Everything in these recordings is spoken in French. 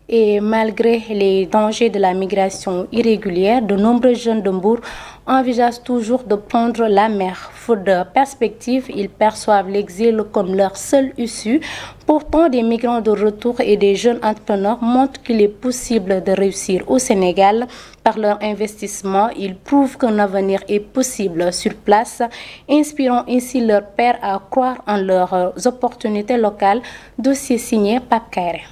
Et malgré les dangers de la migration irrégulière, de nombreux jeunes de Mbour envisagent toujours de prendre la mer. Faute de perspective, ils perçoivent l'exil comme leur seule issue. Pourtant, des migrants de retour et des jeunes entrepreneurs montrent qu'il est possible de réussir au Sénégal. Par leur investissement, ils prouvent qu'un avenir est possible sur place, inspirant ainsi leurs pairs à croire en leurs opportunités locales. Dossier signé Pape Kairé.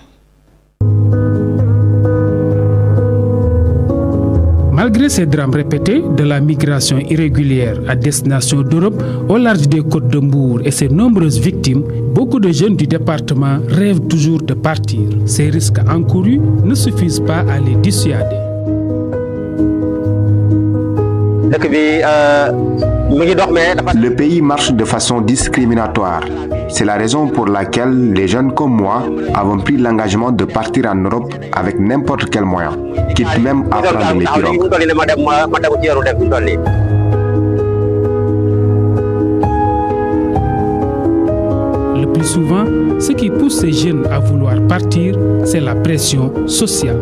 Malgré ces drames répétés de la migration irrégulière à destination d'Europe au large des côtes de Mbour et ses nombreuses victimes, beaucoup de jeunes du département rêvent toujours de partir. Ces risques encourus ne suffisent pas à les dissuader. Le pays marche de façon discriminatoire. C'est la raison pour laquelle les jeunes comme moi avons pris l'engagement de partir en Europe avec n'importe quel moyen, quitte même à prendre les pirogues. Le plus souvent, ce qui pousse ces jeunes à vouloir partir, c'est la pression sociale.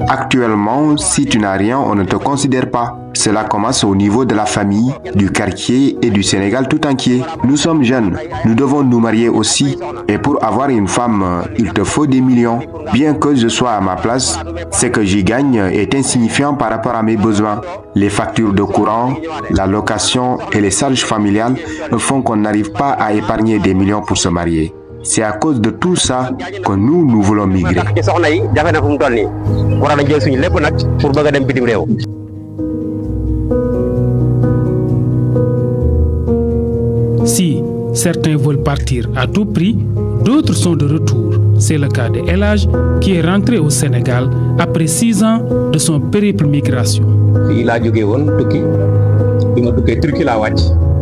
Actuellement, si tu n'as rien, on ne te considère pas. Cela commence au niveau de la famille, du quartier et du Sénégal tout entier. Nous sommes jeunes, nous devons nous marier aussi. Et pour avoir une femme, il te faut des millions. Bien que je sois à ma place, ce que j'y gagne est insignifiant par rapport à mes besoins. Les factures de courant, la location et les charges familiales font qu'on n'arrive pas à épargner des millions pour se marier. C'est à cause de tout ça que nous voulons migrer. Si certains veulent partir à tout prix, d'autres sont de retour. C'est le cas de Elage qui est rentré au Sénégal après 6 ans de son périple migration.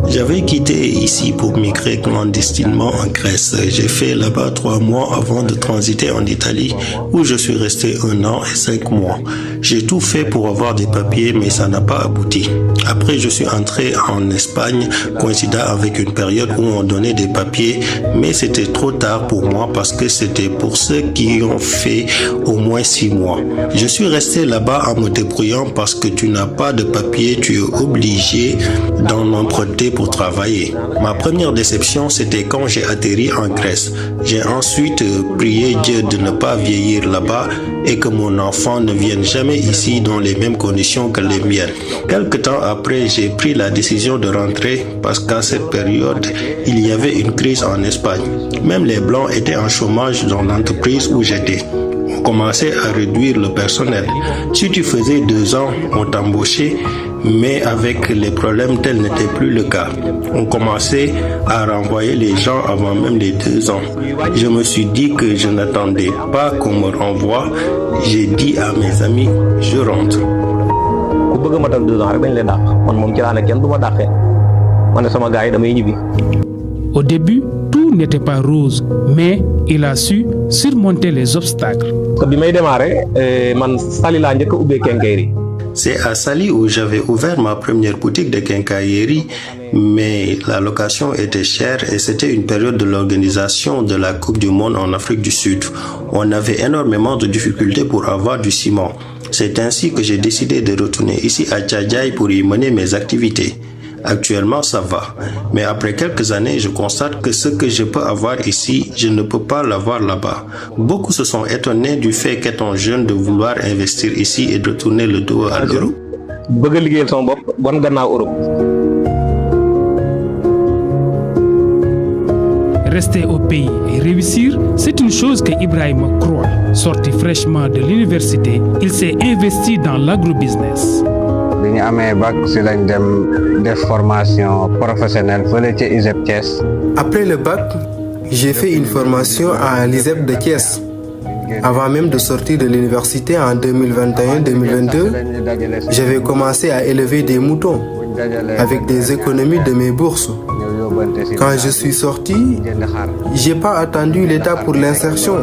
J'avais quitté ici pour migrer clandestinement en Grèce. J'ai fait là-bas 3 mois avant de transiter en Italie où je suis resté 1 an et 5 mois. J'ai tout fait pour avoir des papiers mais ça n'a pas abouti. Après je suis entré en Espagne coïncidant avec une période où on donnait des papiers mais c'était trop tard pour moi parce que c'était pour ceux qui ont fait au moins 6 mois. Je suis resté là-bas en me débrouillant parce que tu n'as pas de papiers, tu es obligé d'en emprunter pour travailler. Ma première déception, c'était quand j'ai atterri en Grèce. J'ai ensuite prié Dieu de ne pas vieillir là-bas et que mon enfant ne vienne jamais ici dans les mêmes conditions que les miennes. Quelque temps après, j'ai pris la décision de rentrer parce qu'à cette période, il y avait une crise en Espagne. Même les Blancs étaient en chômage dans l'entreprise où j'étais. On commençait à réduire le personnel. Si tu faisais 2 ans, on t'embauchait, mais avec les problèmes, tel n'était plus le cas. On commençait à renvoyer les gens avant même les 2 ans. Je me suis dit que je n'attendais pas qu'on me renvoie. J'ai dit à mes amis, je rentre. Au début, tout n'était pas rose, mais il a su surmonter les obstacles. C'est à Saly où j'avais ouvert ma première boutique de quincaillerie, mais la location était chère et c'était une période de l'organisation de la Coupe du Monde en Afrique du Sud. On avait énormément de difficultés pour avoir du ciment. C'est ainsi que j'ai décidé de retourner ici à Tchadjaï pour y mener mes activités. Actuellement, ça va. Mais après quelques années, je constate que ce que je peux avoir ici, je ne peux pas l'avoir là-bas. Beaucoup se sont étonnés du fait qu'étant jeune de vouloir investir ici et de tourner le dos à l'Europe. Rester au pays et réussir, c'est une chose que Ibrahim croit. Sorti fraîchement de l'université, il s'est investi dans l'agrobusiness. Après le bac, j'ai fait une formation à l'ISEP de Thiès. Avant même de sortir de l'université en 2021-2022, j'avais commencé à élever des moutons avec des économies de mes bourses. Quand je suis sorti, j'ai pas attendu l'État pour l'insertion.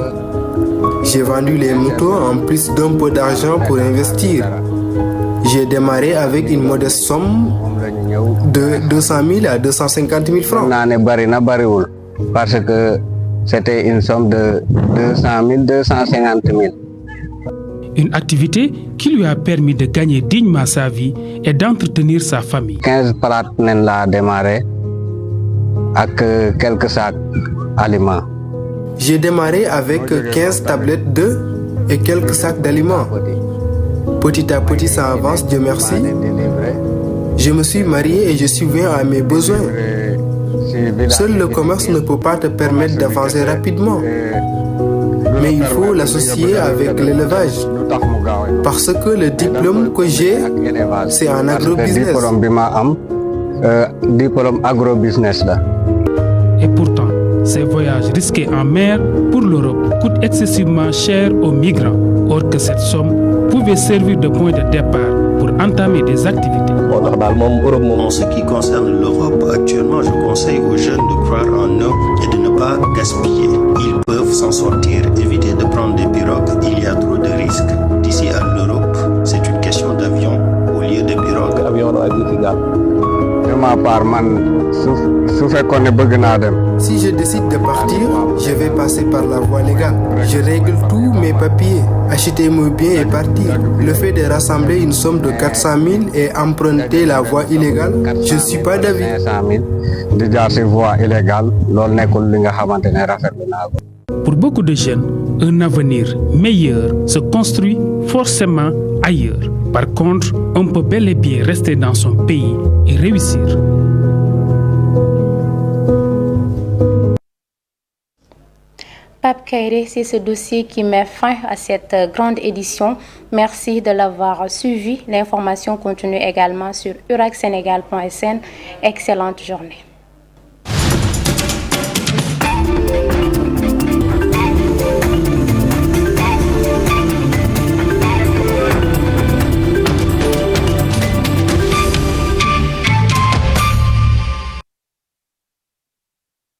J'ai vendu les moutons en plus d'un peu d'argent pour investir. J'ai démarré avec une modeste somme de 200 000 à 250 000 francs. Parce que c'était une somme de 200 000, 250 000. Une activité qui lui a permis de gagner dignement sa vie et d'entretenir sa famille. 15 plats l'a démarré avec quelques sacs d'aliments. J'ai démarré avec 15 tablettes d'œufs et quelques sacs d'aliments. Petit à petit, ça avance, Dieu merci. Je me suis marié et je subviens à mes besoins. Seul le commerce ne peut pas te permettre d'avancer rapidement. Mais il faut l'associer avec l'élevage. Parce que le diplôme que j'ai, c'est en agrobusiness. Diplôme agrobusiness. Et pourtant, ces voyages risqués en mer pour l'Europe coûtent excessivement cher aux migrants, or que cette somme pouvait servir de point de départ pour entamer des activités. En ce qui concerne l'Europe, actuellement, je conseille aux jeunes de croire en eux et de ne pas gaspiller. Ils peuvent s'en sortir, éviter de prendre des pirogues. Il y a trop de risques. D'ici à l'Europe, c'est une question d'avion au lieu de pirogue. De ma part, si je décide de partir, je vais passer par la voie légale. Je règle tous mes papiers, acheter mes biens et partir. Le fait de rassembler une somme de 400 000 et emprunter la voie illégale, je ne suis pas d'avis. Pour beaucoup de jeunes, un avenir meilleur se construit forcément ailleurs. Par contre, on peut bel et bien rester dans son pays et réussir. Pape Kairé, c'est ce dossier qui met fin à cette grande édition. Merci de l'avoir suivi. L'information continue également sur uracsenegal.sn. Excellente journée.